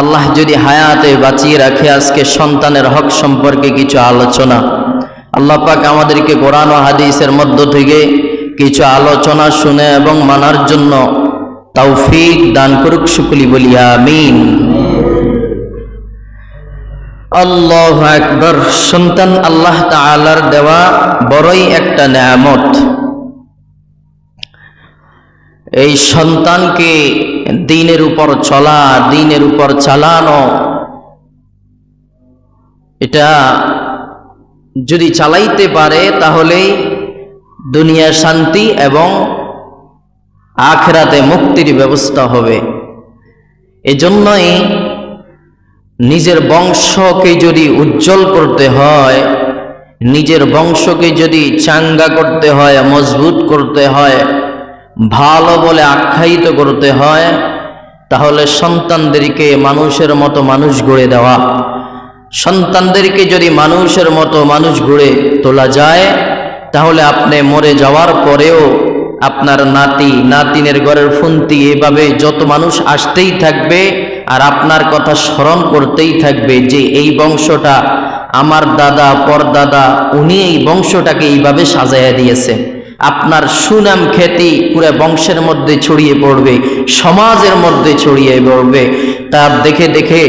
আল্লাহ যদি হায়াতে বাঁচিয়ে রাখে, আজকে সন্তানের হক সম্পর্কে কিছু আলোচনা। আল্লাহ পাক আমাদেরকে কোরআন ও হাদিসের মধ্য থেকে কিছু আলোচনা শুনে এবং মানার জন্য তৌফিক দান করুক, সকলে বলি আমিন। আল্লাহু আকবার। সন্তান আল্লাহ তাআলার দেওয়া বড়ই একটা নেয়ামত। এই সন্তানকে দ্বীনের উপর চলা, দ্বীনের উপর চালানো, এটা যদি চালাইতে পারে তাহলেই দুনিয়া শান্তি এবং আখিরাতে মুক্তির ব্যবস্থা হবে। এজন্যই নিজের বংশকে যদি উজ্জ্বল করতে হয়, নিজের বংশকে যদি চাঙ্গা করতে হয়, মজবুত করতে হয়, ভালো বলে আখ্যায়িত করতে হয়, তাহলে সন্তানদেরকে মানুষের মতো মানুষ গড়ে দেওয়া। সন্তানদেরকে যদি মানুষের মতো মানুষ গড়ে তোলা যায়, তাহলে আপনি মরে যাওয়ার পরেও আপনার নাতি নাতিনের ঘরের ফুন্তি এভাবে যত মানুষ আসতেই থাকবে আর আপনার কথা স্মরণ করতেই থাকবে যে এই বংশটা আমার দাদা পরদাদা উনি এই বংশটাকে এইভাবে সাজাইয়া দিয়েছে। আপনার সুনাম খ্যাতি পুরো বংশের মধ্যে ছড়িয়ে পড়বে, সমাজের মধ্যে ছড়িয়ে পড়বে। তার দেখে দেখে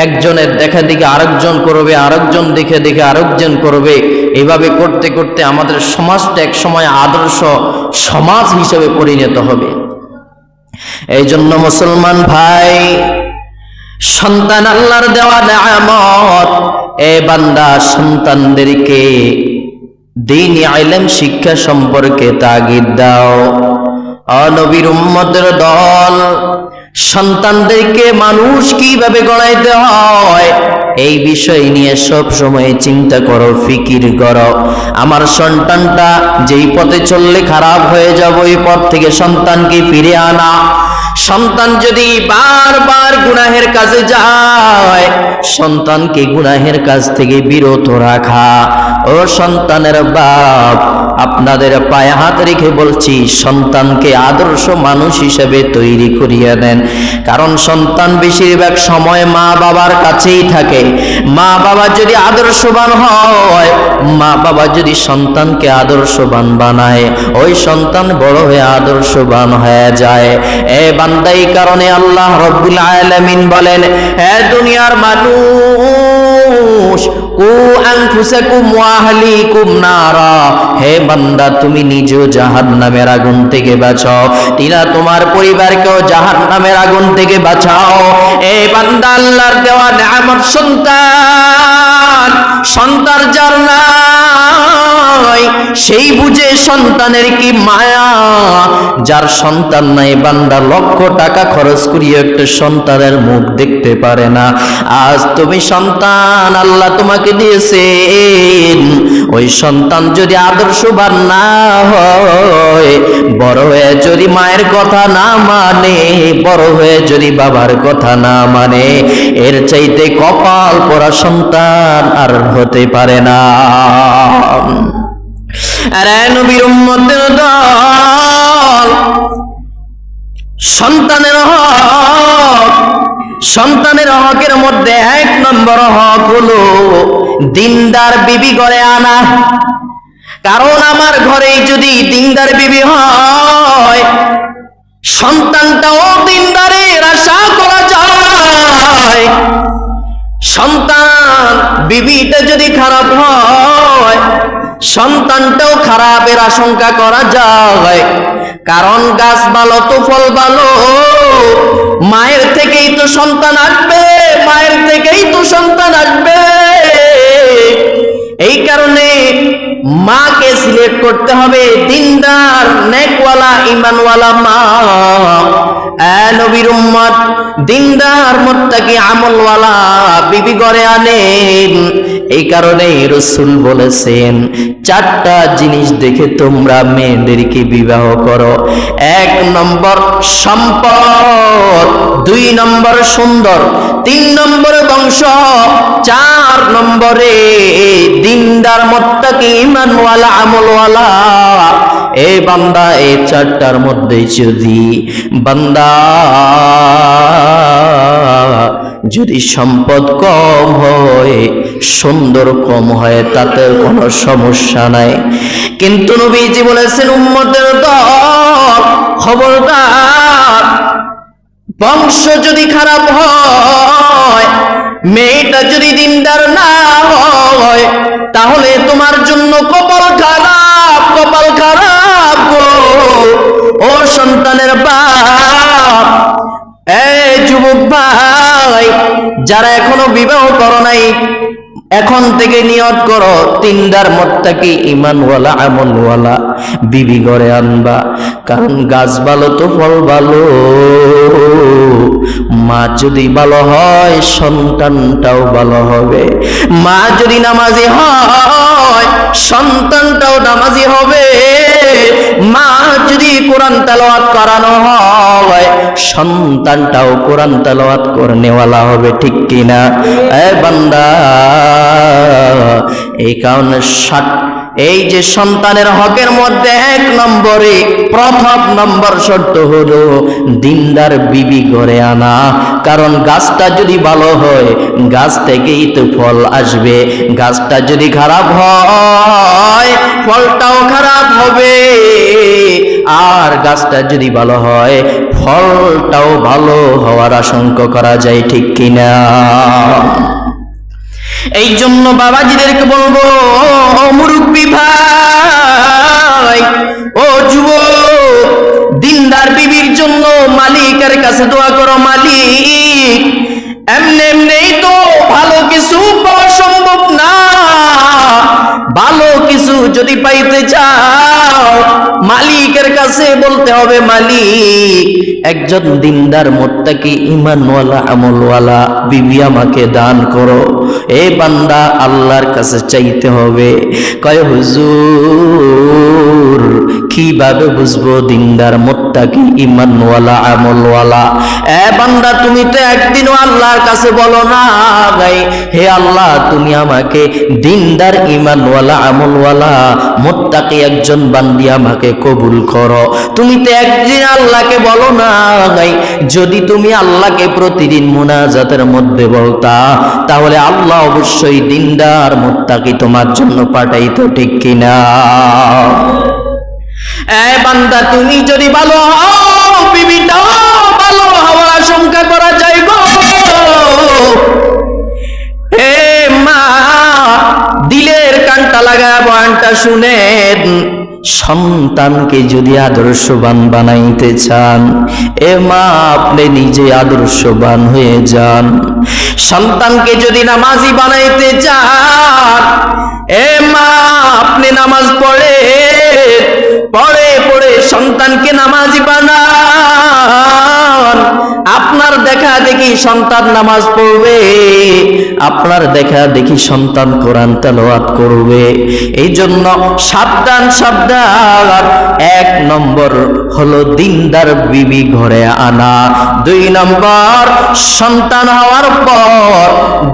একজনের দেখা দেখে আরেকজন করবে, আরেকজন দেখে দেখে আরেকজন করবে। এইভাবে করতে করতে আমাদের সমাজটা এক সময় আদর্শ সমাজ হিসেবে পরিণত হবে। এই জন্য মুসলমান ভাই, সন্তান আল্লাহর দেওয়া নেয়ামত। এ বান্দা, সন্তানদেরকে দ্বীনি ইলম শিক্ষা সম্পর্কে তাগিদ দাও। নবীর উম্মতের দল, সন্তানদেরকে মানুষ কিভাবে গড়াইতে হয় এই বিষয় নিয়ে সব সময় চিন্তা করো, ফিকির করো। আমার সন্তানটা যেই পথে চললে খারাপ হয়ে যাবে, ওই পথ থেকে সন্তানকে ফিরে আনা। সন্তান যদি বারবার গুনাহের কাজে যায়, সন্তানকে গুনাহের কাজ থেকে বিরত রাখা। ও সন্তানের বাপ, আপনাদের পায়ে হাত রেখে বলছি, সন্তানকে আদর্শ মানুষ হিসেবে তৈরি করিয়ে দেন। কারণ সন্তান বেশিরভাগ সময় মা বাবার কাছেই থাকে। মা বাবা যদি আদর্শবান হয়, মা বাবা যদি সন্তানকে আদর্শবান বানায়, ওই সন্তান বড় হয়ে আদর্শবান হয়ে যায়। এ বান্দা, এই কারণে আল্লাহ রাব্বুল আলামিন বলেন, হে দুনিয়ার মানুষ, কু আনফুসাকুম ওয়া আহলিকুম নারা। হে বান্দা, তুমি নিজেও জাহান্নামের আগুন থেকে বাঁচাও, তিনা তোমার পরিবারকেও জাহান্নামের আগুন থেকে বাঁচাও। এ বান্দা, আল্লাহর দেওয়া নেয়ামত সন্তান। সন্তান যার নাই সেই বুঝে সন্তানের কি মায়া। যার সন্তান নাই, বান্দা লক্ষ টাকা খরচ করিয়ে একটা সন্তানের মুখ দেখতে পারে না। আজ তুমি সন্তান আল্লাহ তোমাকে দিয়েছেন, ওই সন্তান যদি আদর্শবান না হয়, বড় হয়ে যদি মায়ের কথা না মানে, বড় হয়ে যদি বাবার কথা না মানে, এর চাইতে কপাল পোড়া সন্তান আর হতে পারে না। আরে নবীর উম্মতের দল, সন্তানের হক। সন্তানের হকের মধ্যে এক নম্বর হক হলো দিনদার বিবি ঘরে আনা। কারণ আমার ঘরে যদি দিনদার বিবি হয়, সন্তানটাও দিনদারের আশা করা যায়। সন্তান বিবিটা যদি খারাপ হয়, সন্তানটাও খারাপের আশঙ্কা করা যায়। কারণ গাছ ভালো তো ফল ভালো, মায়ের থেকেই তো সন্তান আসবে, মায়ের থেকেই তো সন্তান আসবে। এই কারণে মাকে সিলেক্ট করতে হবে দিনদার, নেকওয়ালা, ঈমানওয়ালা মা। নবীর উম্মত, দিনদার, মুত্তাকি, আমলওয়ালা বিবি ঘরে আনেন। এই কারণে রাসূল বলেছেন, চারটা জিনিস দেখে তোমরা মেয়েদেরকে বিবাহ করো। এক নম্বর সম্পদ, দুই নম্বর সুন্দর, তিন নম্বর বংশ, চার নম্বরে দিনদার, মুত্তাকি, ঈমানওয়ালা, আমলওয়ালা। এ বান্দা, এই চারটার মধ্যে যদি বান্দা যদি সম্পদ কম হয়, সুন্দর কম হয়, তাতে কোনো সমস্যা নাই। কিন্তু নবীজি বলেছেন উম্মতের দল খবরদার, বংশ যদি খারাপ হয়, মেয়েটা যদি দিনদার না হয়, তাহলে তোমার জন্য কপাল খারাপ, কপাল খারাপ গো। ও সন্তানের বাপ, এই যুবক ভাই, যারা এখনো বিবাহ করো নাই, এখন থেকে নিয়ত করো তিনদার মুত্তাকি ঈমানওয়ালা আমলওয়ালা বিবি ঘরে আনবা। কারণ গাছ ভালো তো ফল ভালো, মা যদি ভালো হয় সন্তানটাও ভালো হবে। মা যদি নামাজি হয় সন্তানটাও নামাজি হবে। মা যদি কোরআন তেলাওয়াত করানো হয় সন্তানটাও কোরআন তেলাওয়াত করনেওয়ালা হবে, ঠিক কিনা? এ বান্দা, এই কারণে এই যে সন্তানের হকের মধ্যে 1 নম্বরে প্রথম নম্বর শর্ত হলো দিনদার বিবি ঘরে আনা। কারণ গাছটা যদি ভালো হয় গাছ থেকেই তো ফল আসবে, গাছটা যদি খারাপ হয় ফলটাও খারাপ হবে, আর গাছটা যদি ভালো হয় ফলটাও ভালো হওয়ার আশঙ্কা করা যায়, ঠিক কিনা? এই জন্য বাবাজিদেরকে বলবো, ও মুরব্বি ভাই, ও যুবক, দিনদার বিবির জন্য মালিকের কাছে দোয়া করো। মালিক, এমনি এমনিই তো ভালো কিছু পাওয়া সম্ভব না। ভালো কিছু যদি পাইতে চাও মালিকের কাছে বলতে হবে, মালিক একজন দিনদার মুত্তাকি ঈমানওয়ালা আমলওয়ালা বিবি আমাকে দান করো। এ বান্দা, আল্লাহর কাছে চাইতে হবে। কয় হুজুর, কিভাবে বুঝবো দিনদার মুত্তাকি ঈমানওয়ালা আমলওয়ালা? এ বান্দা, তুমি তো একদিনও আল্লাহর কাছে বলো না ভাই, হে আল্লাহ তুমি আমাকে দিনদার ঈমানওয়ালা আমলওয়ালা মুত্তাকি একজন বান্দি আমাকে কবুল করো। তুমি তো একদিন আল্লাহকে বলো না ভাই। যদি তুমি আল্লাহকে প্রতিদিন মুনাজাতের মধ্যে বলতা তাহলে আল্লাহ অবশ্যই দিনদার মুত্তাকি তোমার জন্য পাঠাইতো, ঠিক কিনা? এ বান্দা, তুমি যদি ভালো হও বিবিটাও ভালো হওয়ার আশঙ্কা করা যায় গো। হে মা, দিলের কানটা লাগায় বয়ানটা শুনেন। সন্তানকে যদি আদর্শবান বানাইতে চান, এ মা আপনি নিজে আদর্শবান হয়ে যান। সন্তানকে যদি নামাজি বানাইতে চান, এ মা আপনি নামাজ পড়ে পড়ে পড়ে সন্তানকে নামাজি বানান। আপনার দেখা দেখি সন্তান নামাজ পড়বে, আপনার দেখা দেখি সন্তান কোরআন তেলাওয়াত করবে। এই জন্য সাবধান সাবধান। 1 নম্বর হলো দিনদার বিবি ঘরে আনা। 2 নম্বর, সন্তান হওয়ার পর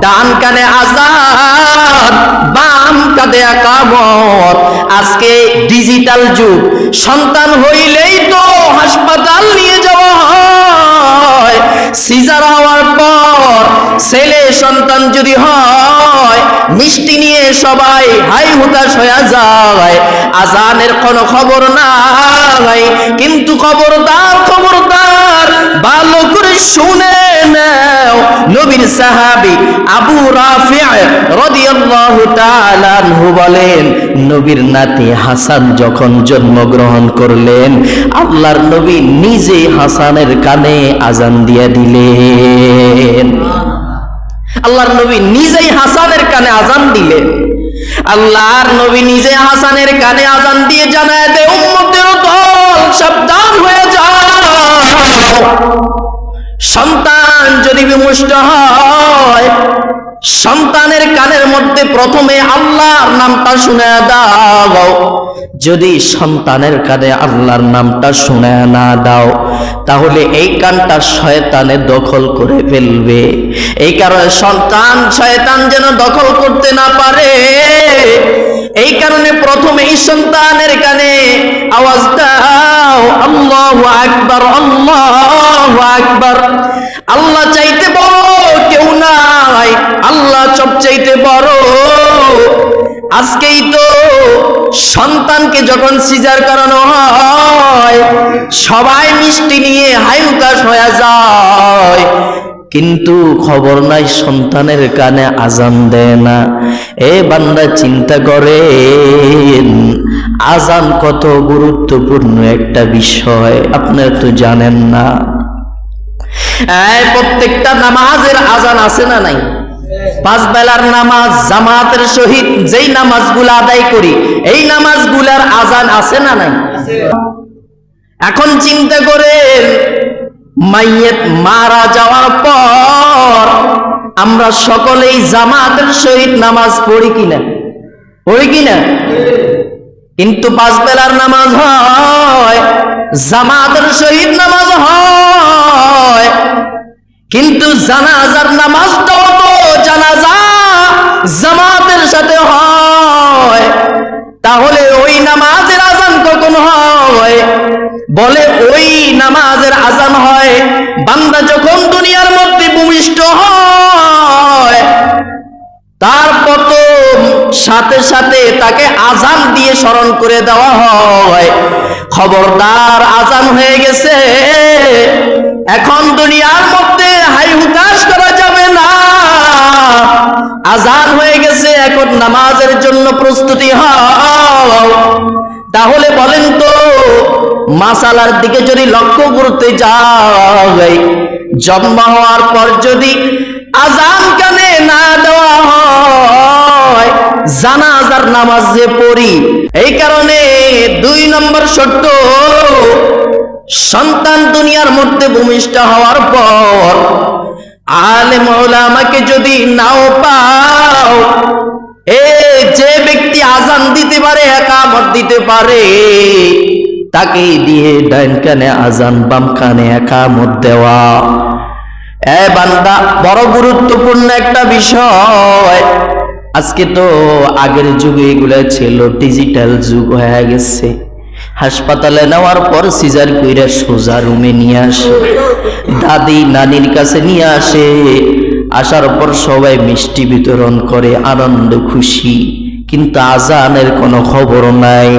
ডান কানে আযান, বাম কানে ইকামত। আজকে ডিজিটাল যুগ, সন্তান হইলেই তো হাসপাতাল নিয়ে যাওয়া হয়। সিজার হওয়ার পর ছেলে সন্তান যদি হয়, মিষ্টি নিয়ে সবাই হাই হুতাশ হয়ে যায়, আজানের কোনো খবর নাই। কিন্তু খবরদার খবরদার, ভালো করে শুনে নাও। নবীর সাহাবী আবু রাফি রাদিয়াল্লাহু তাআলা আনহু বলেন, নবীর নাতি হাসান যখন জন্মগ্রহণ করলেন, আল্লাহর নবী নিজে হাসানের কানে আজান দিয়ে দিলেন। আল্লাহর নবী নিজেই হাসানের কানে আজান দিলেন। আল্লাহর নবী নিজে হাসানের কানে আজান দিয়ে জানায় দেয়, উম্মতের দল সাবধান হয়ে যাও। সন্তান যদি বিমুষ্ট হয়, সন্তানের কানের মধ্যে প্রথমে আল্লাহর নামটা শুনে দাও। যদি সন্তানের কানে আল্লাহর নামটা শুনে না দাও, তাহলে এই কানটা শয়তানে দখল করে ফেলবে। এই কারণে শয়তান যেন দখল করতে না পারে, এই কারণে প্রথমেই সন্তানের কানে আওয়াজ দাও, আল্লাহু আকবার, আল্লাহু আকবার। আল্লাহ চাইতে বড় কেউ আজকেই তো সন্তানকে যখন সিজার করানো হয় সবাই মিষ্টি নিয়ে হাইউতাস হয়ে যায়, কিন্তু খবর নাই সন্তানের কানে আজান দেয় না। এ বান্দা চিন্তা করেন আজান কত গুরুত্বপূর্ণ একটা বিষয়, আপনারা তো জানেন না। প্রত্যেকটা নামাজের আজান আছে না নাই? 5 বেলার নামাজ জামাতের সহিত যেই নামাজগুলো আদায় করি এই নামাজগুলার আজান আছে না নাই? এখন চিন্তা করেন মাইয়েত মারা যাওয়ার পর আমরা সকলেই জামাতের সহিত নামাজ পড়ি কিনা? পড়ি কিনা? কিন্তু 5 বেলার নামাজ হয়, জামাতের সহিত নামাজ হয়, কিন্তু জানাজার নামাজটাও তো জানাজা জামাতের সাথে হয়। তাহলে ওই নামাজের আজান কখন হয়? বলে ওই নামাজের আজান হয় বান্দা যখন দুনিয়ার মধ্যে ভূমিষ্ঠ হয়, তারপর তো সাথে সাথে তাকে আজান দিয়ে স্মরণ করে দেওয়া হয়, খবরদার আজান হয়ে গেছে, এখন দুনিয়ার মধ্যে হাই হুতাশ করা যাবে না, আজান হয়ে গেছে, এখন নামাজের জন্য প্রস্তুতি হও। তাহলে বলেন তো মাসালার দিকে যদি লক্ষ্য করতে যাই, জন্ম হওয়ার পর যদি আজান কানে না দেওয়া হয় জানাজার নামাজ যে পড়ি, এই কারণে 2 নম্বর শর্ত, সন্তান দুনিয়ার মধ্যে ভূমিষ্ঠ হওয়ার পর আলেম ওলামাকে যদি নাও পাও, যে ব্যক্তি আজান দিতে পারে ইকামত দিতে পারে তাকে দিয়ে ডান কানে আজান বাম কানে ইকামত দেওয়া। বান্দা বড় গুরুত্বপূর্ণ একটা বিষয়। আজকে তো আগের যুগে এগুলা ছিল, ডিজিটাল যুগ হয়ে গেছে। হাসপাতালে নেওয়ার পর সিজার কইরা সোজা রুমে নিয়ে আসে, দাদি নানির কাছে নিয়ে আসে, আসার পর সবাই মিষ্টি বিতরণ করে, আনন্দ খুশি, কিন্তু আজানের কোনো খবর নাই।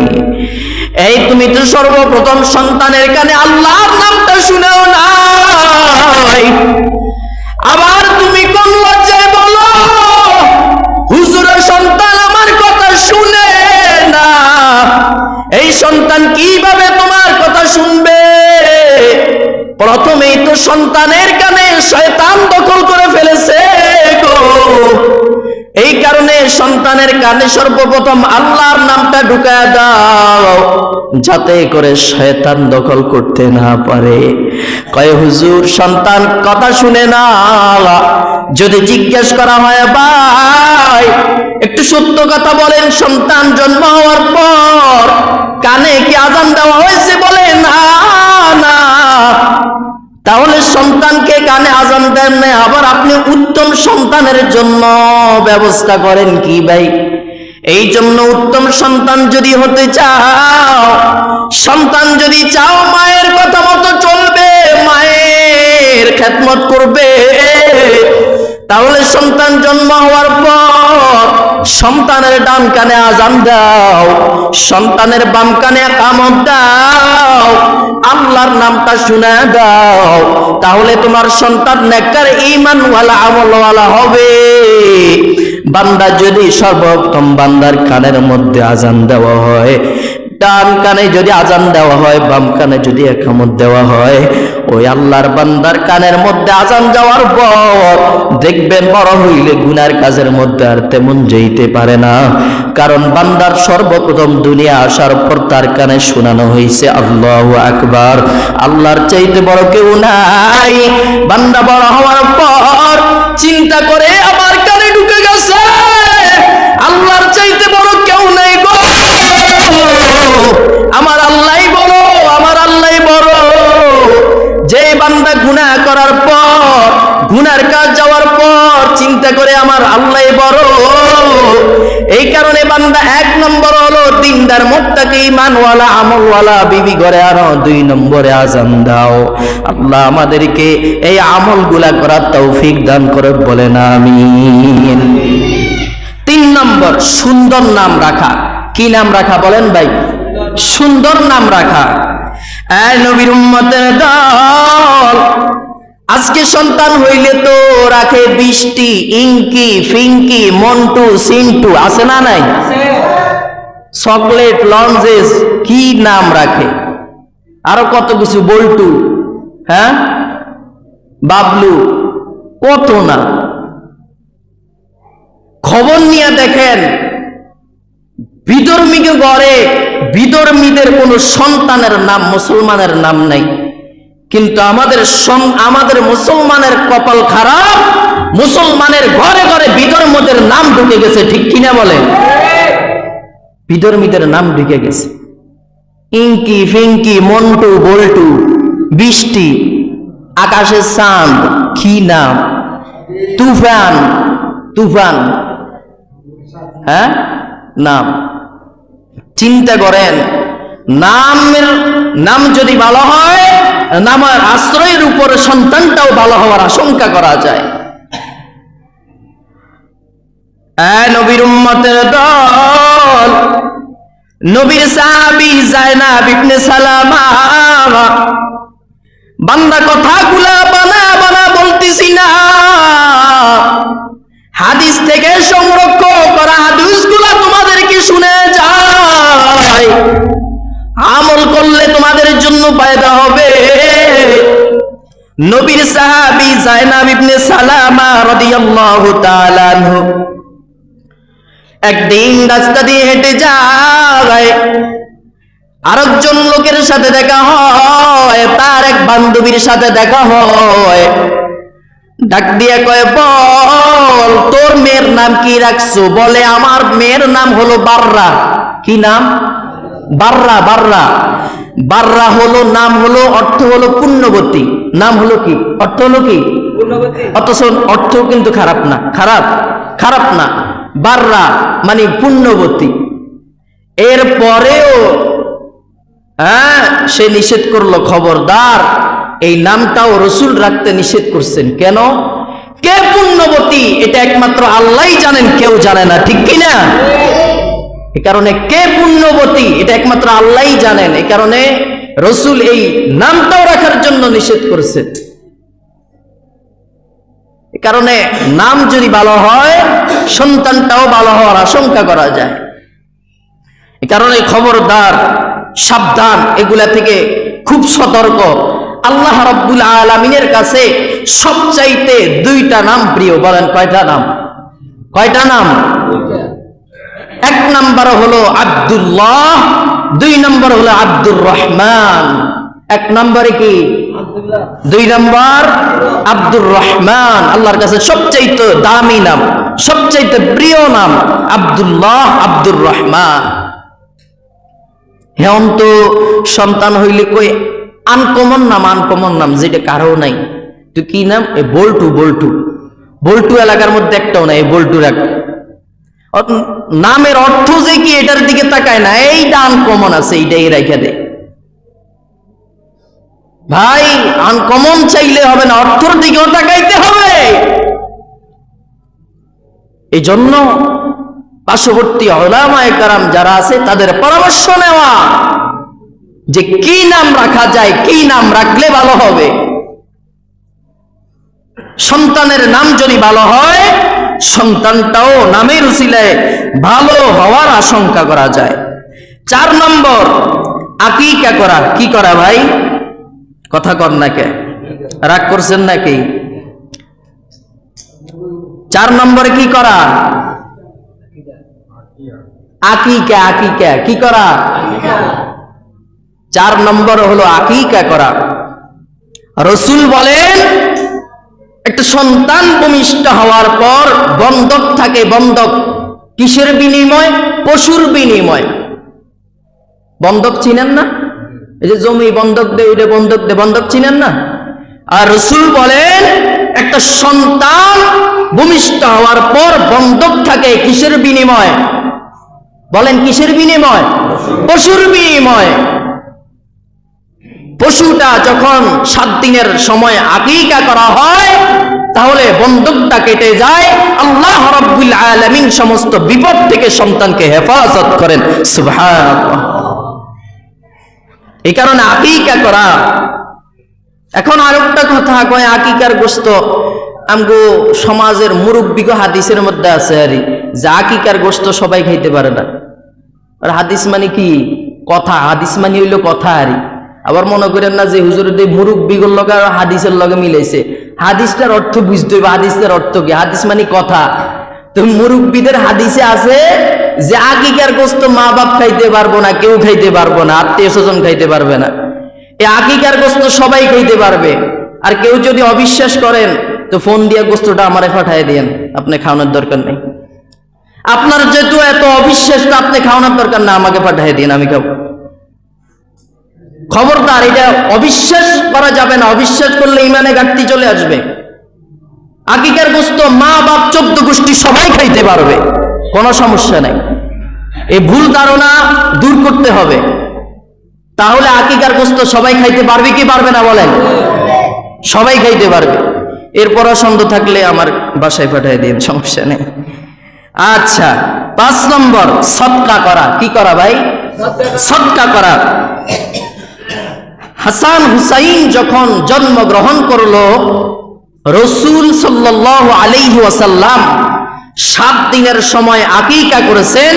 এই তুমি তো সর্বপ্রথম সন্তানের কানে আল্লাহর নামটা শুনেও নাই, আবার তুমি কোন লজ্জায় বলো হুজুরের সন্তান আমার কথা শুনে না। এই সন্তান কিভাবে তোমার কথা শুনবে? প্রথমেই তো সন্তানের কানে শয়তান দখল করে ফেলেছে গো। এই কারণে সন্তানের কানে সর্বপ্রথম আল্লাহর নামটা ঢুকায় দাও, যাতে করে শয়তান দখল করতে না পারে। কয় হুজুর সন্তান কথা শুনে না, যদি জিজ্ঞেস করা হয় ভাই একটু সত্য কথা বলেন, সন্তান জন্ম হওয়ার পর কানে কি আজান দেওয়া হয়েছে? বলে না না। তাহলে সন্তানকে কানে আজান দেন না, আবার আপনি উত্তম সন্তানের জন্য ব্যবস্থা করেন কি ভাই? এই জন্য উত্তম সন্তান যদি হতে চাও, সন্তান যদি চাও মায়ের কথা মতো চলবে, মায়ের খেদমত করবে, তাহলে সন্তান জন্ম হওয়ার পর সন্তানের ডান কানে আজান দাও, সন্তানের বাম কানে ইকামত দাও, আল্লাহর নামটা শুনে দাও, তাহলে তোমার সন্তান নেককার ঈমানওয়ালা আমলওয়ালা হবে। বান্দা যদি সর্বপ্রথম বান্দার কানের মধ্যে আজান দেওয়া হয়, ডান কানে যদি আজান দেওয়া হয়, বাম কানে যদি ইকামত দেওয়া হয়, ওই আল্লাহর বান্দার কানের মধ্যে আজান যাওয়ার পর দেখবেন বড় হইলে গুনার কাজের মধ্যে আর তেমন যেতে পারে না। কারণ বান্দার সর্বপ্রথম দুনিয়া আসার পর তার কানে শোনানো হয়েছে আল্লাহু আকবার, আল্লাহর চাইতে বড় কেউ নাই। বান্দা বড় হওয়ার পর চিন্তা করে আমার কানে ঢুকে গেছে আল্লাহর চাইতে বড় কেউ নাই গো, আমার আল্লাহই বড়, আমার আল্লাহই বড়। যে বান্দা গুনাহ করার পর, গুনার কাজ যাওয়ার পর চিন্তা করে আমার আল্লাহই বড়, এই কারণে বান্দা 1 নম্বর হলো দিনদার মুত্তাকি ঈমানওয়ালা আমলওয়ালা বিবি ঘরে আনো, 2 নম্বরে আজান দাও। আল্লাহ আমাদেরকে এই আমলগুলা করার তৌফিক দান করে, বলেন আমিন। 3 নম্বর সুন্দর নাম রাখা। কি নাম রাখা বলেন ভাই? সুন্দর নাম রাখা। এই নবীর উম্মতের দল, আজকে সন্তান হইলে তো রাখে 20টি, ইঙ্কি, ফিঙ্কি, মন্টু, সিন্টু, আছে না নাই? চকলেট, লঞ্জেস, কি নাম রাখে, আরো কত কিছু, বল্টু, হ্যাঁ, বাবলু, কত না। খবর নিয়ে দেখেন, বিধর্মীকে গড়ে বিধর্মীদের কোন সন্তানের নাম মুসলমানের নাম নাই, কিন্তু আমাদের মুসলমানের কপাল খারাপ, মুসলমানের ঘরে ঘরে বিধর্মীদের নাম ঢুকে গেছে। ঠিক কিনা বলে? বিধর্মীদের নাম ঢুকে গেছে। ইঙ্কি, ফিঙ্কি, মন্টু, বল্টু, বৃষ্টি, আকাশের চাঁদ, কি নাম, তুফান, তুফান, হ্যাঁ, নাম। চিন্তা করেন, নাম যদি ভালো হয়, নামের আশ্রয়ের উপরে সন্তানটাও ভালো হওয়ার আশঙ্কা করা যায়। নবীর উম্মতের দল, নবীর সাহাবী যায়নাব ইবনে সালামা, বান্দা কথাগুলা বানা বানা বলতেছি না, হাদিস থেকে সংরক্ষণ করা হাদিসগুলা তোমাদেরকে শুনে যায়, আমল করলে তোমাদের জন্য ফায়দা হবে। নবীর সাহাবী যায়নাব ইবনে সালামা রাদিয়াল্লাহু তাআলা আনহু একদিন রাস্তা দিয়ে হেঁটে যায়, আরেকজন লোকের সাথে দেখা হয়, তার এক বান্ধবীর সাথে দেখা হয়। ডাক দিয়ে কয়, বল তোর মেয়ের নাম কি রাখছো? বলে, আমার মেয়ের নাম হলো বাররা। কি নাম? বাররা। বাররা, বাররা হলো নাম, হলো অর্থ হলো পুণ্যবতী। নাম হলো কি? অর্থ হলো কি? অথচ অর্থ কিন্তু খারাপ না, খারাপ না। বাররা মানে পুণ্যবতী। এর পরেও সে নিষেধ করলো, খবরদার, এই নামটাও রসুল রাখতে নিষেধ করছেন। কেন? কে পুণ্যবতী এটা একমাত্র আল্লাহই জানেন, কেউ জানে না। ঠিক কিনা? এ কারণে কে পুণ্যবতী এটা একমাত্র আল্লাহই জানেন। এ কারণে রসুল এই নামটাও রাখার জন্য নিষেধ করেছেন। এ কারণে নাম যদি ভালো হয়, সন্তানটাও ভালো হওয়ার আশঙ্কা করা যায়। এ কারণে খবরদার, সাবধান, এগুলা থেকে খুব সতর্ক। আল্লাহ রাব্বুল আলামিনের কাছে সবচাইতে 2টা নাম প্রিয়। বলেন কয়টা নাম? কয়টা নাম? 1 নাম্বার হলো আব্দুল্লাহ, 2 নাম্বার হলো আব্দুর রহমান। 1 নম্বরে কি? 2 নম্বর আব্দুর রহমান। আল্লাহর কাছে সবচাইতে দামি নাম, সবচাইতে প্রিয় নাম আব্দুল্লাহ, আব্দুর রহমান। এখন তো সন্তান হইলে কই আনকমন নাম, যেটা কারো নাই। তো কি নাম? এ বল্টু। বল্টু এলাকার মধ্যে একটাও নাই, বল্টু রাখ। নামের অর্থ যে কি এটার দিকে তাকায় না, এইটা আনকমন আছে, এইটাই রাখা দেয়। ভাই, আনকমন চাইলে হবে না, অর্থের দিকেও তাকাইতে হবে। এই জন্য পার্শ্ববর্তী উলামায়ে কেরাম যারা আছে তাদের পরামর্শ নেওয়া, যে কি নাম রাখা যায়, কি নাম রাখলে ভালো হবে। সন্তানের নাম যদি ভালো হয়, সন্তানটাও নামের উসিলায় ভালো হওয়ার আশঙ্কা করা যায়। 4 নম্বর আকিকা করা। কি করা ভাই? কথা কর না কে? রাগ করছেন নাকি? 4 নম্বরে কি করা? আকিকা। কি করা? 4 নম্বর হলো আকিকা করা। রসুল বলেন, একটা সন্তান ভূমিষ্ঠ হওয়ার পর বন্ধক থাকে। বন্ধক কিসের বিনিময়? পশুর বিনিময়। বন্ধক চিনেন না? এই যে জমি বন্ধক দে, ওইটা বন্ধক দে, বন্ধক চিনেন না? আর রসুল বলেন, একটা সন্তান ভূমিষ্ঠ হওয়ার পর বন্ধক থাকে কিসের বিনিময়? বলেন কিসের বিনিময়? পশুর বিনিময়। পশুটা যখন 7 দিনের সময় আকিকা করা হয়, তাহলে বন্ধকটা কেটে যায়। আল্লাহ রাব্বুল আলামিন সমস্ত বিপদ থেকে সন্তানকে হেফাজত করেন। সুবহানাল্লাহ। এই কারণে আকিকা করা। এখন আরেকটা কথা কয়, আকিকার গোশত আমগো সমাজের মুরব্বিগো হাদিসের মধ্যে আছে আরে যে আকিকার গোশত সবাই খাইতে পারে না। আর হাদিস মানে কি? কথা। হাদিস মানে হইলো কথা আরে। আবার মনে করেন না যে হুজুরের মুরব্বিগোর লগে আর হাদিসের লগে মিলাইছে। হাদিসটার অর্থ বুঝতে হইবে। হাদিসের অর্থ কি? হাদিস মানে কথা। তো মুরব্বিদের হাদিসে আছে যে আকিকার গোশত মা বাপ খাইতে পারবো না, কেউ খাইতে পারবো না, আত্মীয় স্বজন খাইতে পারবে না। এই আকিকার গোশত সবাই খাইতে পারবে। আর কেউ যদি অবিশ্বাস করেন তো ফোন দিয়ে গোশতটা আমারে পাঠায় দেন, আপনি খাওয়ানোর দরকার নেই। আপনার যেহেতু এত অবিশ্বাস, তো আপনি খাওয়ানোর দরকার না, আমাকে পাঠিয়ে দিন, আমি খাবো। খবরদার, এটা অবিশ্বাস করা যাবে না। অবিশ্বাস করলে ইমানে ঘাটতি চলে আসবে। আকিকার গোশত মা বাপ 14 গোষ্ঠী সবাই খাইতে পারবে, কোনো সমস্যা নাই। এই ভুল ধারণা দূর করতে হবে। তাহলে আকিকার গোশত সবাই খাইতে পারবে কি পারবে না বলেন? সবাই খাইতে পারবে। এরপর সন্দেহ থাকলে আমার বাসায় পাঠিয়ে দিন, সমস্যা নেই। আচ্ছা, 5 নম্বর সদকা করা। কি করা ভাই? সদকা করা। হাসান হুসাইন যখন জন্মগ্রহণ করলো, রাসূল সাল্লাল্লাহু আলাইহি ওয়াসাল্লাম 7 দিনের সময় আকিকা করেছেন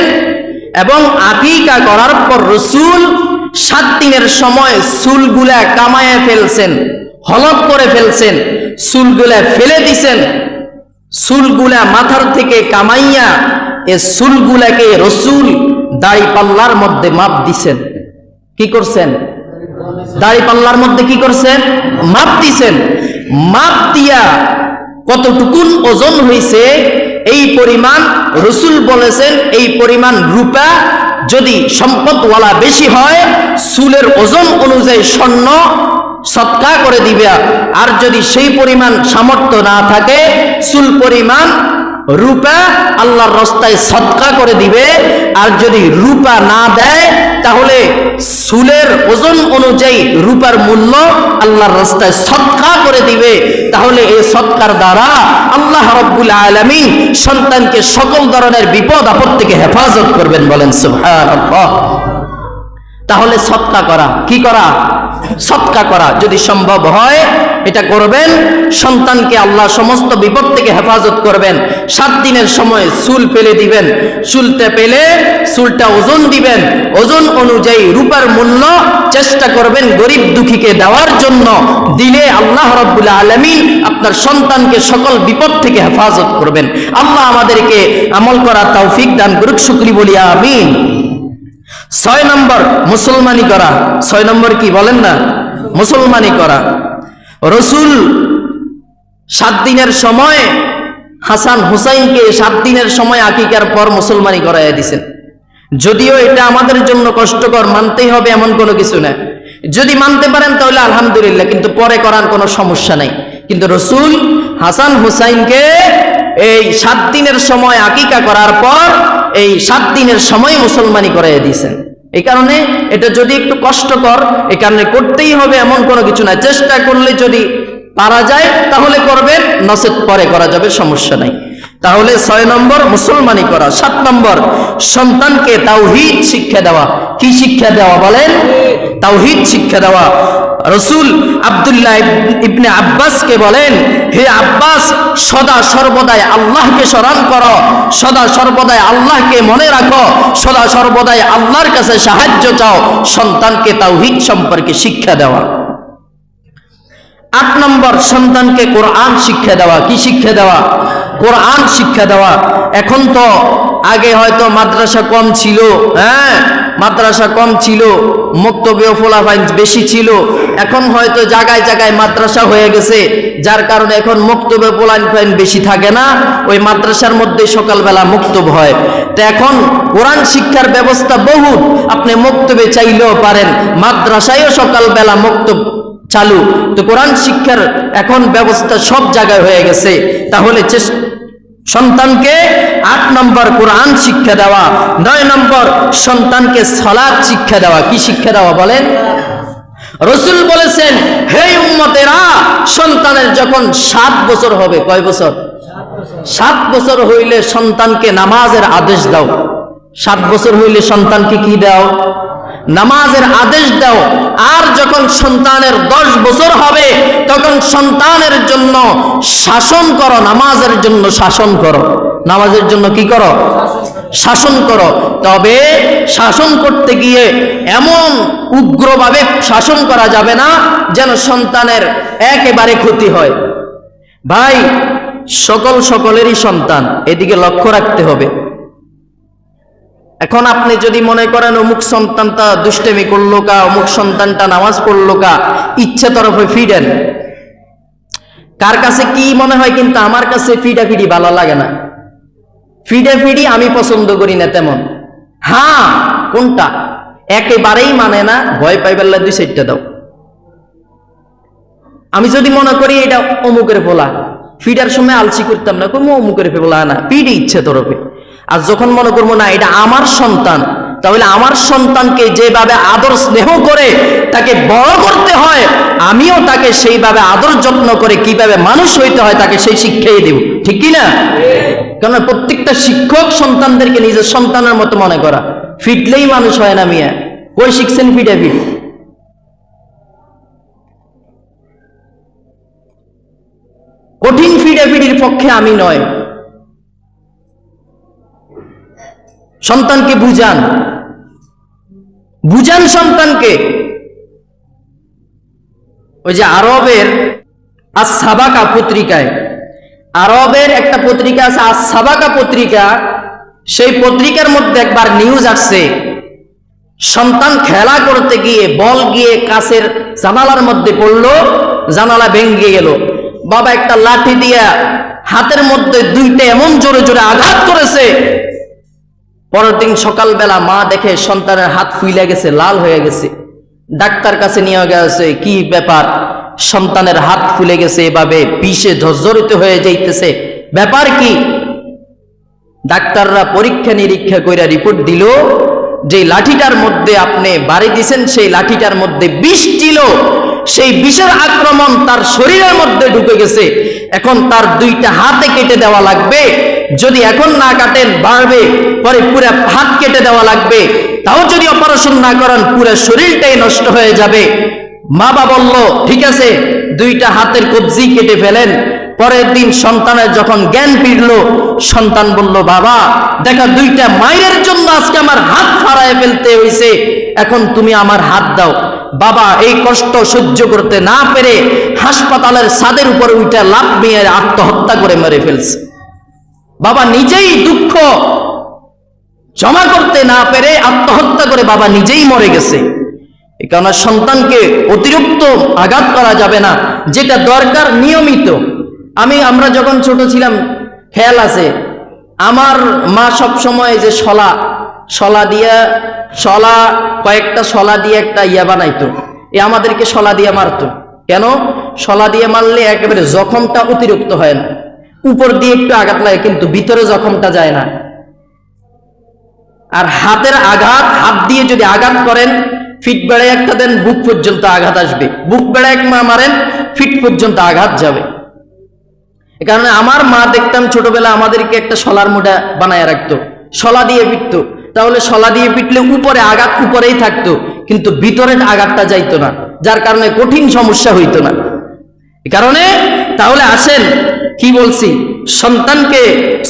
এবং আকিকা করার পর রাসূল 7 দিনের সময় চুলগুলা কামায়ে ফেলছেন, হলক করে ফেলছেন, চুলগুলা ফেলে দিছেন। চুলগুলা মাথার থেকে কামাইয়া এ চুলগুলাকে রাসূল দাড়ি পাল্লার মধ্যে মাপ দিছেন। কি করছেন? দাড়ি পাল্লার মধ্যে কি করছেন? মাপ দিছেন। মাপ দিয়া কতটুকুন ওজন হইছে এই পরিমাণ রাসূল বলেছেন, এই পরিমাণ রূপা যদি সম্পদওয়ালা বেশি হয়, চুলের ওজন অনুযায়ী স্বর্ণ সদকা করে দিবে। আর যদি সেই পরিমাণ সামর্থ্য না থাকে, চুল পরিমাণ রূপা আল্লাহর রাস্তায় সদকা করে দিবে। আর যদি রূপা না দেয়, তাহলে চুলের ওজন অনুযায়ী রূপার মূল্য আল্লাহর রাস্তায় সদকা করে দিবে। তাহলে এই সদকার দ্বারা আল্লাহ রাব্বুল আলামিন সন্তানকে সকল ধরনের বিপদ আপদ থেকে হেফাজত করবেন। বলেন সুবহানাল্লাহ। তাহলে সদকা করা। কি করা? সদকা করা। যদি সম্ভব হয় এটা করবেন, সন্তানকে আল্লাহ সমস্ত বিপদ থেকে হেফাজত করবেন। 7 দিনের সময় চুল ফেলে দিবেন, চুলটা পেলে চুলটা ওজন দিবেন, ওজন অনুযায়ী রূপার মূল্য চেষ্টা করবেন গরিব দুঃখীকে দেওয়ার জন্য। দিলে আল্লাহ রাব্বুল আলামিন আপনার সন্তানকে সকল বিপদ থেকে হেফাজত করবেন। আল্লাহ আমাদেরকে আমল করার তৌফিক দান করুক। শুকরি বলি আমিন। 6 নম্বর মুসলমানি করা। 6 নম্বর কি বলেন না? মুসলমানি করা। রাসূল 7 দিনের সময় হাসান হুসাইনকে 7 দিনের সময় আকিকার পর মুসলমানি করাইয়া দিয়েছেন। যদিও এটা আমাদের জন্য কষ্টকর, মানতেই হবে এমন কোনো কিছু না। যদি মানতে পারেন তাহলে আলহামদুলিল্লাহ, কিন্তু পরে করার কোনো সমস্যা নাই। কিন্তু রাসূল হাসান হুসাইনকে এই 7 দিনের সময় আকিকা করার পর এই 7 দিনের সময় মুসলমানি করাইয়া দিয়েছেন। এই কারণে এটা যদি একটু কষ্টকর, এই কারণে করতেই হবে এমন কোনো কিছু না। চেষ্টা করলে যদি পারা যায় তাহলে করবেন, নচেত পরে করা যাবে, সমস্যা নাই। তাহলে 6 নম্বর মুসলমানি করা। 7 নম্বর সন্তানকে তাওহীদ শিক্ষা দেওয়া। কি শিক্ষা দেওয়া বলেন? তাওহীদ শিক্ষা দেওয়া। রাসূল আব্দুল্লাহ ইবনে আব্বাসকে বলেন, হে আব্বাস, সদা সর্বদাই আল্লাহকে স্মরণ করো, সদা সর্বদাই আল্লাহকে মনে রাখো, সদা সর্বদাই আল্লাহর কাছে সাহায্য চাও। সন্তানকে তাওহীদ সম্পর্কে শিক্ষা দেওয়া। 8 নম্বর সন্তানকে কোরআন শিক্ষা দেওয়া। কি শিক্ষা দেওয়া? কোরআন শিক্ষা দেওয়া। এখন তো আগে হয়তো মাদ্রাসা কম ছিল, মাদ্রাসা কম ছিল, মক্তবে ফলাফাইন বেশি ছিল। এখন হয়তো জায়গায় জায়গায় মাদ্রাসা হয়ে গেছে, যার কারণে এখন মক্তবে ফলাফাইন বেশি থাকে না, ওই মাদ্রাসার মধ্যে সকালবেলা মক্তব হয়। তো এখন কোরআন শিক্ষার ব্যবস্থা বহুত, আপনি মক্তবে চাইলেও পারেন, মাদ্রাসায়ও সকালবেলা মক্তব চালু। তো কোরআন শিক্ষার এখন ব্যবস্থা সব জায়গায় হয়ে গেছে। তাহলে সন্তানকে 8 নম্বর কোরআন শিক্ষা দেওয়া। 9 নম্বর সন্তানকে সালাত শিক্ষা দেওয়া। কি শিক্ষা দেওয়া বলেন? রাসূল বলেছেন, হে উম্মতেরা, সন্তানের যখন 7 বছর হবে, কয় বছর? 7 বছর হইলে সন্তানকে নামাজের আদেশ দাও। 7 বছর হইলে সন্তানকে কি দাও? নামাজের আদেশ দাও। আর যখন সন্তানের 10 বছর হবে তখন সন্তানের জন্য শাসন করো, নামাজের জন্য শাসন করো। নামাজের জন্য কি করো? শাসন করো। তবে শাসন করতে গিয়ে এমন উগ্রভাবে শাসন করা যাবে না যেন সন্তানের একেবারে ক্ষতি হয়। ভাই, সকলেরই সন্তান, এদিকে লক্ষ্য রাখতে হবে। এখন আপনি যদি মনে করেন অমুক সন্তানটা দুষ্টেমি করলো কা, অমুক সন্তানটা নামাজ পড়লো কা, ইচ্ছে তরফে ফিডেন। কার কাছে কি মনে হয়, কিন্তু আমার কাছে ফিডাফিডি ভালো লাগে না। ফিডাফিডি আমি পছন্দ করি না তেমন। হ্যাঁ, কোনটা একেবারেই মানে না, ভয় পাইবার লাগে 2-4টা দাও। আমি যদি মনে করি এটা অমুকের পোলা, ফিডার সময় আলসি করতাম না, কোনো অমুকের পোলা না, ফিডি ইচ্ছে তরফে। আর যখন মনে করবো না এটা আমার সন্তান, তাহলে আমার সন্তানকে যেভাবে আদর স্নেহ করে তাকে বড় করতে হয়, আমিও তাকে সেইভাবে আদর যত্ন করে কিভাবে মানুষ হইতে হয় তাকে সেই শিক্ষাই দেব। ঠিক কি না? কারণ প্রত্যেকটা শিক্ষক সন্তানদেরকে নিজের সন্তানের মতো মনে করা। ফিটলেই মানুষ হয় না মিয়া, কই শিখছেন ফিডাফিডি? কঠিন ফিডাফিডির পক্ষে আমি নয়। সন্তানকে বুঝান, বুঝান সন্তানকে। ওই যে আরবের আস-সাবাকা পত্রিকায়, আরবের একটা পত্রিকা আছে আস-সাবাকা পত্রিকা, সেই পত্রিকার মধ্যে একবার নিউজ আসছে, সন্তান খেলা করতে গিয়ে বল গিয়ে কাছের জানালার মধ্যে পড়লো, জানালা ভেঙে গেল। বাবা একটা লাঠি দিয়া হাতের মধ্যে 2টা এমন জোরে জোরে আঘাত করেছে। পরের দিন সকালবেলা মা দেখে সন্তানের হাত ফুলে গেছে, লাল হয়ে গেছে। ডাক্তার কাছে নিয়ে গেছে, কি ব্যাপার, সন্তানের হাত ফুলে গেছে, এভাবে বিষে জর্জরিত হয়ে যাইতেছে, ব্যাপার কি? ডাক্তাররা পরীক্ষা নিরীক্ষা করে রিপোর্ট দিল, যে লাঠিটার মধ্যে আপনি বাড়ি দিছেন সেই লাঠিটার মধ্যে বিষ ছিল, সেই বিষের আক্রমণ তার শরীরের মধ্যে ঢুকে গেছে। এখন তার 2টা হাতে কেটে দেওয়া লাগবে, যদি এখন না কাটেন বাড়বে, পরে পুরো হাত কেটে দেওয়া লাগবে, তাও যদি অপারেশন না করেন পুরো শরীরটাই নষ্ট হয়ে যাবে। মা বাবা বলল ঠিক আছে, 2টা হাতের কবজি কেটে ফেলেন। পরের দিন সন্তানের যখন জ্ঞান ফিরল, সন্তান বলল, বাবা দেখা 2টা মায়ের জন্য আজকে আমার হাত ফাড়ায় ফেলতে হয়েছে, এখন তুমি আমার হাত দাও। বাবা এই কষ্ট সহ্য করতে না পেরে হাসপাতালের ছাদের উপরে উঠে লাফ দিয়ে আত্মহত্যা করে মেরে ফেলছে। বাবা নিজেই দুঃখ জমা করতে না পেরে আত্মহত্যা করে বাবা নিজেই মরে গেছে। এই কারণে সন্তানকে অতিরিক্ত আঘাত করা যাবে না, যেটা দরকার নিয়মিত। আমরা যখন ছোট ছিলাম খেয়াল আছে, আমার মা সব সময় যে কয়েকটা শলা দিয়ে একটা ইয়া বানাইতো, আমাদেরকে শলা দিয়ে মারতো। কেন? শলা দিয়ে মারলে একেবারে জখমটা অতিরিক্ত হয় না, উপর দিয়ে একটু আঘাত লাগে কিন্তু ভিতরে জখমটা যায় না। আর হাতের আঘাত, হাত দিয়ে যদি আঘাত করেন, ফিট বেড়ে একটা দেন, বুক পর্যন্ত আঘাত আসবে, বুক বেড়ে এক মারেন, ফিট পর্যন্ত আঘাত যাবে। এ কারণে আমার মা দেখতাম ছোটবেলা আমাদেরকে একটা শলার মোটা বানায় রাখতো, শলা দিয়ে পিটতো। তাহলে শলা দিয়ে পিটলে উপরে আঘাত উপরেই থাকতো, কিন্তু ভিতরের আঘাতটা যাইতো না, যার কারণে কঠিন সমস্যা হইতো না। এ কারণে তাহলে আসেন কি বলছি, সন্তানকে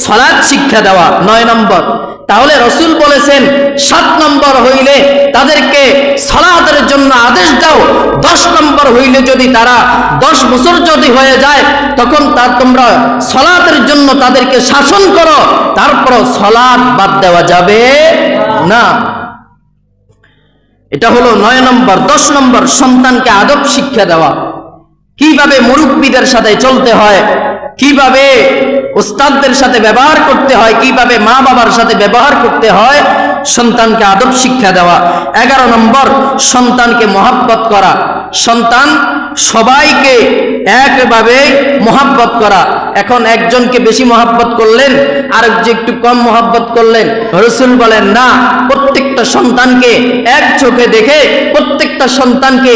সালাত শিক্ষা দেওয়া 9 নম্বর। তাহলে রাসূল বলেছেন 7 নম্বর হইলে তাদেরকে সালাতের জন্য আদেশ দাও। 10 নম্বর হইলে যদি তারা 10 বছর যদি হয়ে যায় তখন তোমরা সালাতের জন্য তাদেরকে শাসন করো, তারপর সালাত বাদ দেওয়া যাবে না। এটা হলো 9 নম্বর। 10 নম্বর সন্তানকে আদব শিক্ষা দেওয়া, কিভাবে মুরব্বীদের সাথে চলতে হয়, কিভাবে উস্তাদদের সাথে ব্যবহার করতে হয়, কিভাবে মা বাবার সাথে ব্যবহার করতে হয়, সন্তানকে আদব শিক্ষা দেওয়া। 11 নম্বর সন্তানকে মহব্বত করা। সন্তান সবাইকে একভাবে মহাব্বত করা। এখন একজনকে বেশি মহাব্বত করলেন, আরেকজন একটু কম মহাব্বত করলেন। রাসূল বলেন না, প্রত্যেকটা সন্তানকে এক চোখে দেখে প্রত্যেকটা সন্তানকে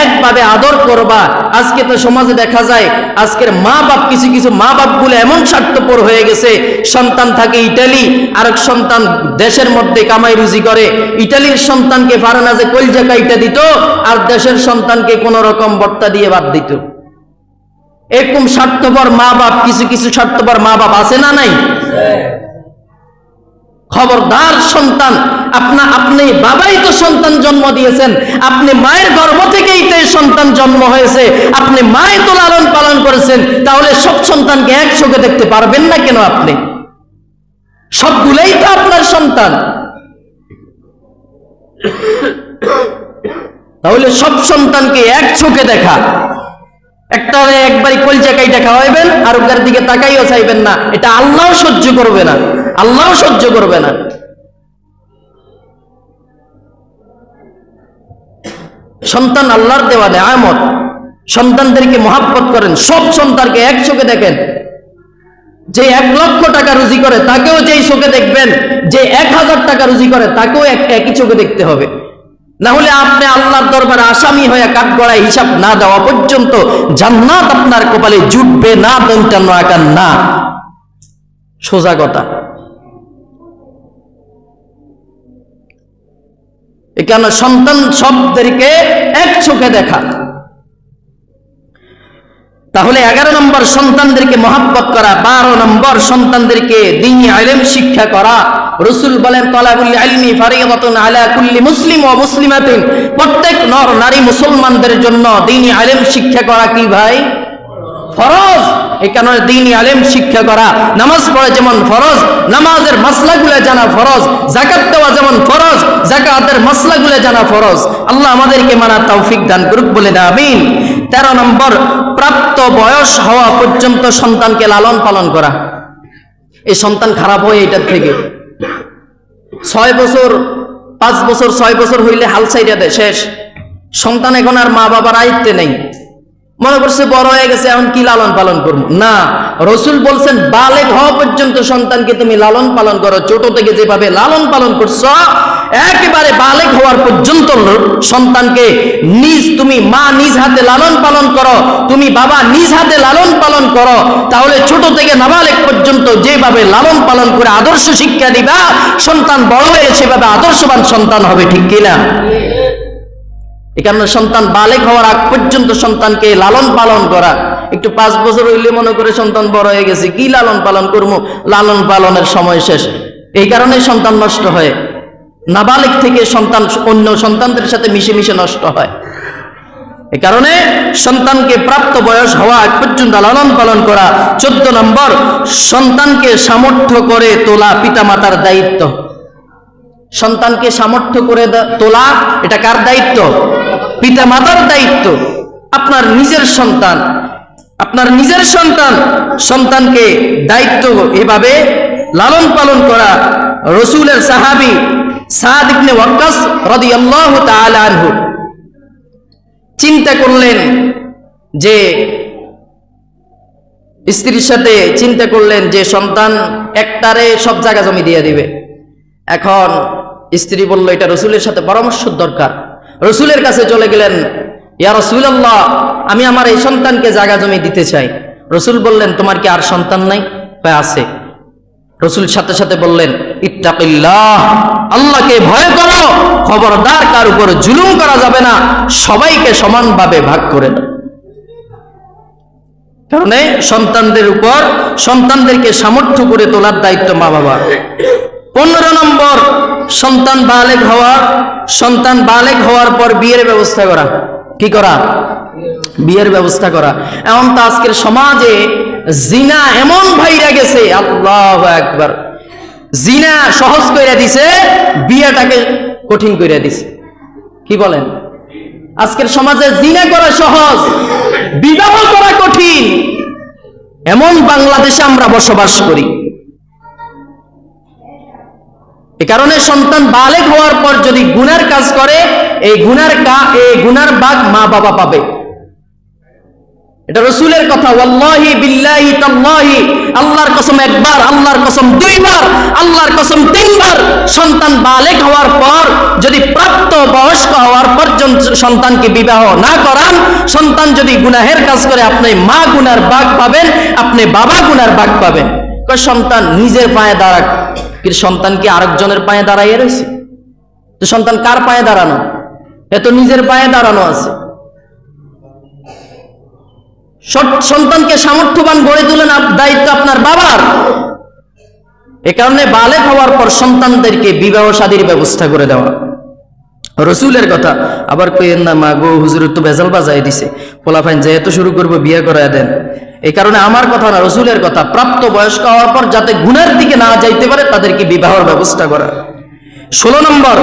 একভাবে আদর করবা। আজকে তো সমাজে দেখা যায় আজকের মা বাপ, কিছু কিছু মা বাপগুলো এমন স্বার্থপর হয়ে গেছে, সন্তান থাকে ইটালি, আরেক সন্তান দেশের মধ্যে কামাই রুজি করে। ইটালির সন্তানকে পারে না যে কলজা কাইটা দিত, আর দেশের সন্তানকে কোন রকম বর্তা দিয়ে বাদ দিত। এরকম স্বার্থপর মা বাপ, কিছু কিছু স্বার্থপর মা বাপ আছে না নাই? খবরদার সন্তান, আপনি বাবাই তো সন্তান জন্ম দিয়েছেন, আপনি মায়ের গর্ভ থেকেই তো সন্তান জন্ম হয়েছে, আপনি মাই তো লালন পালন করেছেন, তাহলে সব সন্তানকে এক চোখে দেখতে পারবেন না কেন? আপনি সবগুলোই তো আপনার সন্তান, তাহলে সব সন্তানকে এক চোখে দেখা। একটা একবারই কলজা কাইটা খাওয়াইবেন আর ওর দিকে তাকাইও চাইবেন না, এটা আল্লাহ সহ্য করবে না, আল্লাহ সহ্য করবে না। সন্তান আল্লাহর দেওয়া নেয়ামত, সন্তানদেরকে মহাব্বত করেন, সব সন্তানকে এক চোখে দেখেন। যে 1 লক্ষ টাকা রুজি করে তাকেও যেই চোখে দেখবেন, যে 1000 টাকা রুজি করে তাকেও একই চোখে দেখতে হবে। না হলে আপনি আল্লাহর দরবারে আসামি হয়ে কাঠগড়ায় হিসাব না দেওয়া পর্যন্ত জান্নাত আপনার কপালে জুটবে না, দন্তান্ন আকার না। সোজা কথা। এখানে সন্তান সবদেরকে এক চোখে দেখা। তাহলে 11 নম্বর সন্তানদেরকে মহাব্বত করা। 12 নম্বর সন্তানদেরকে দ্বীনি ইলম শিক্ষা করা। রাসূল বলেন তালাবুল ইলমি ফারিদাতুন আলা কুল্লি মুসলিম ওয়া মুসলিমাতিন, প্রত্যেক নর নারী মুসলমানদের জন্য দ্বীনি ইলম শিক্ষা করা কি ভাই? ফরজ। এই কারণে দ্বীনি ইলম শিক্ষা করা। নামাজ পড়া যেমন ফরজ, নামাজের মাসলাগুলো জানা ফরজ। যাকাত দেওয়া যেমন ফরজ, যাকাতের মাসলাগুলো জানা ফরজ। আল্লাহ আমাদেরকে মানার তৌফিক দান করুক, বলে না আমিন। 13 নম্বর, প্রাপ্ত বয়স হওয়া পর্যন্ত সন্তানকে লালন পালন করা। এই সন্তান খারাপ হয় এটার থেকে 6 বছর 5 বছর 6 বছর হইলে হাল ছাইড়া দেয়, শেষ। সন্তান এখন আর মা বাবার আয়ত্তে নেই, মনে করছে বড় হয়ে গেছে, এখন কি লালন পালন করবো না। রাসূল বলছেন বালেগ হওয়া পর্যন্ত সন্তানকে তুমি লালন পালন করো। ছোট থেকে যেভাবে লালন পালন করছো, একেবারে বালেগ হওয়ার পর্যন্ত সন্তানকে তুমি মা নিজ হাতে লালন পালন করো, তুমি বাবা নিজ হাতে লালন পালন করো। তাহলে ছোট থেকে নাবালেগ পর্যন্ত যেভাবে লালন পালন করে আদর্শ শিক্ষা দিবা, সন্তান বড় হয়ে সেভাবে আদর্শবান সন্তান হবে, ঠিক কিনা? এখানে সন্তান বালেগ হওয়ার আগ পর্যন্ত সন্তানকে লালন পালন করা। একটু 5 বছর হইলে মনে করে সন্তান বড় হয়ে গেছে, কি লালন পালন করবো, লালন পালনের সময় শেষ। এই কারণে সন্তান নষ্ট হয়। নাবালেগ থেকে সন্তান অন্য সন্তানদের সাথে মিশে মিশে নষ্ট হয়। এ কারণে সন্তানকে প্রাপ্ত বয়স হওয়া আগ পর্যন্ত লালন পালন করা। 14 নম্বর, সন্তানকে সামর্থ্য করে তোলা পিতামাতার দায়িত্ব। সন্তানকে সামর্থ্য করে তোলা এটা কার দায়িত্ব? পিতামাতার দায়িত্ব। আপনার নিজের সন্তান, আপনার নিজের সন্তান, সন্তানকে দায়িত্ব এভাবে লালন পালন করা। রাসূলের সাহাবী সাদ ইবনে ওয়াক্কাস রাদিয়াল্লাহু তাআলা আনহু চিন্তা করলেন যে স্ত্রীর সাথে চিন্তা করলেন যে সন্তান একটারে সব জায়গা জমি দিয়ে দিবে। এখন স্ত্রী বলল এটা রাসূলের সাথে পরামর্শ দরকার। রাসূলের কাছে চলে গেলেন, ইয়া রাসূলুল্লাহ, আমি আমার এই সন্তানকে জায়গা জমি দিতে চাই। রাসূল বললেন তোমার কি আর সন্তান নাই? আছে। রাসূল সাথে সাথে বললেন ইত্তাকিল্লাহ, আল্লাহকে ভয় করো, খবরদার কার উপর জুলুম করা যাবে না, সবাইকে সমানভাবে ভাগ করে দাও। কারণে সন্তানদের উপর সন্তানদেরকে সামর্থ্য করে তোলার দায়িত্ব মা বাবা। 15 নম্বর, সন্তান বালেগ হওয়ার পর বিয়ের ব্যবস্থা করা। কি করা? বিয়ের ব্যবস্থা করা। এখন তো আজকের সমাজে জিনা এমন ভাইরা গেছে, আল্লাহু আকবার, জিনা সহজ কইরা দিছে, বিয়েটাকে কঠিন কইরা দিছে। কি বলেন? আজকের সমাজে জিনা করা সহজ, বিবাহ করা কঠিন, এমন বাংলাদেশে আমরা বসবাস করি। এ কারণে সন্তান বালেগ হওয়ার পর যদি গুনার কাজ করে, এই গুনার ভাগ মা বাবা পাবে। এটা রাসূলের কথা। ওয়াল্লাহি বিল্লাহি তাল্লাহি, আল্লাহর কসম একবার, আল্লাহর কসম দুইবার, আল্লাহর কসম তিনবার, সন্তান বালেগ হওয়ার পর যদি প্রাপ্ত বয়স্ক হওয়ার পর্যন্ত সন্তানকে বিবাহ না করান, সন্তান যদি গুনাহের কাজ করে, আপনি মা গুনার ভাগ পাবেন, আপনি বাবা গুনার ভাগ পাবেন। সন্তান নিজের পায়ে দাঁড়াক, কিন্তু সন্তান কি আরেকজনের পায়ে দাঁড়াইয়ে রয়েছে? তো সন্তান কার পায়ে দাঁড়ানো? এ তো নিজের পায়ে দাঁড়ানো আছে। সন্তানকে সামর্থ্যবান গড়ে তোলেন, দায়িত্ব আপনার বাবার। এ কারণে বালেগ হওয়ার পর সন্তানদেরকে বিবাহ শাদীর ব্যবস্থা করে দেওয়া রসুলের কথা। আবার কইেন না মা গো হুজুর তো বেজাল বাজাই দিছে, পোলাফাইন যেহেতু শুরু করবো বিয়ে করায় দেন। এই কারণে আমার কথা না, রসুলের কথা। প্রাপ্ত বয়স্ক হওয়ার পর যাতে গুনার দিকে না যাইতে পারে তাদেরকে বিবাহের ব্যবস্থা করা। 16 নম্বর,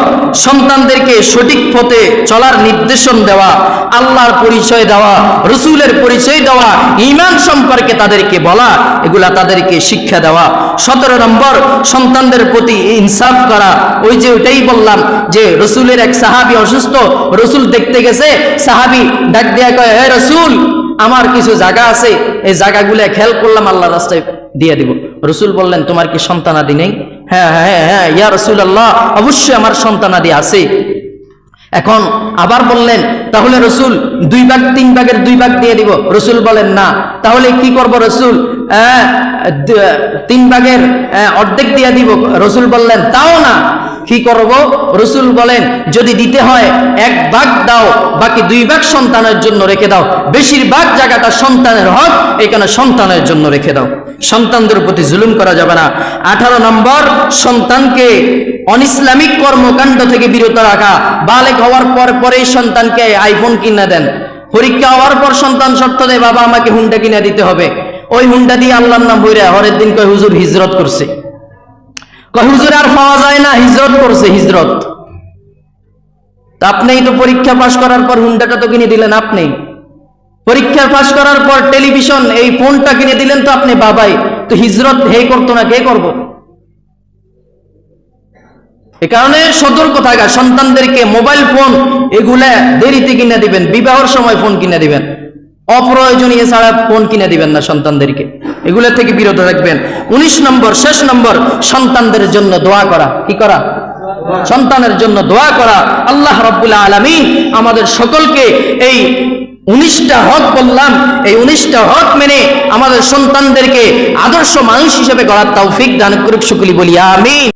সন্তানদেরকে সঠিক পথে চলার নির্দেশন দেওয়া, আল্লাহর পরিচয় দেওয়া, রসুলের পরিচয় দেওয়া, ঈমান সম্পর্কে তাদেরকে বলা, এগুলা তাদেরকে শিক্ষা দেওয়া। 17 নম্বর, সন্তানদের প্রতি ইনসাফ করা। ওই যে ওইটাই বললাম যে রসুলের এক সাহাবী অসুস্থ, রসুল দেখতে গেছে, সাহাবী ডাক দেয়া কয়, হে রসুল, আমার কিছু জায়গা আছে, এই জায়গাগুলো খেয়াল করলাম আল্লাহর রাস্তায় দিয়ে দিব। রসুল বললেন, তোমার কি সন্তানাদি নেই? হ্যাঁ হ্যাঁ হ্যাঁ ইয়া রাসূলুল্লাহ, অবশ্যই আমার সন্তানাদি আছে। এখন আবার বললেন, তাহলে রসুল 2 ভাগ 3 ভাগের 2 ভাগ দিয়ে দিব। রসুল বলেন, না। তাহলে কি করব রসুল? 3 ভাগের অর্ধেক দিয়ে দিব। রসুল বললেন, তাও না, কি করব? রসুল বলেন, যদি দিতে হয় 1 ভাগ দাও, বাকি 2 ভাগ সন্তানের জন্য রেখে দাও। বেশিরভাগ জায়গাটা সন্তানের হক, এখানে সন্তানের জন্য রেখে দাও। সন্তানদের প্রতি জুলুম করা যাবে না। 18 নম্বর, সন্তানকে অনিসলামিক কর্মকাণ্ড থেকে বিরত রাখা। বালেগ হওয়ার পরেই সন্তানকে আইফোন কিনে দেন। পরীক্ষা হওয়ার পর সন্তান শর্ত দেয়, বাবা আমাকে হুন্ডা কিনে দিতে হবে। ওই হুন্ডা দিয়ে আল্লাহর নাম বইরা হরের দিন কয় হুজুর হিজরত করছে। কয় হুজুর আর পাওয়া যায় না, হিজরত করছে, হিজরত। তা আপনিই তো পরীক্ষা পাশ করার পর হুন্ডাটা তো কিনে দিলেন আপনি। পরীক্ষা পাশ করার পর টেলিভিশন, এই ফোনটা কিনে দিলেন তো আপনি বাবাই। তো হিজরত হে করতো না, কে করব? এ কারণে সতর্ক থাকা। সন্তানদেরকে মোবাইল ফোন এগুলা দেরিতে কিনে দিবেন, বিবাহের সময় ফোন কিনে দিবেন, অপ্রয়োজনীয় ছাড়া ফোন কিনে দিবেন না সন্তানদেরকে। এগুলা থেকে বিরত রাখবেন। 19 নম্বর, শেষ নম্বর, সন্তানদের জন্য দোয়া করা। কি করা? সন্তানের জন্য দোয়া করা। আল্লাহ রাব্বুল আলামিন আমাদের সকলকে এই 19টা হক বললাম, এই 19টা হক মেনে আমাদের সন্তানদেরকে আদর্শ মানুষ হিসেবে গড়ার তৌফিক দান করুক। সকলে বলি আমিন।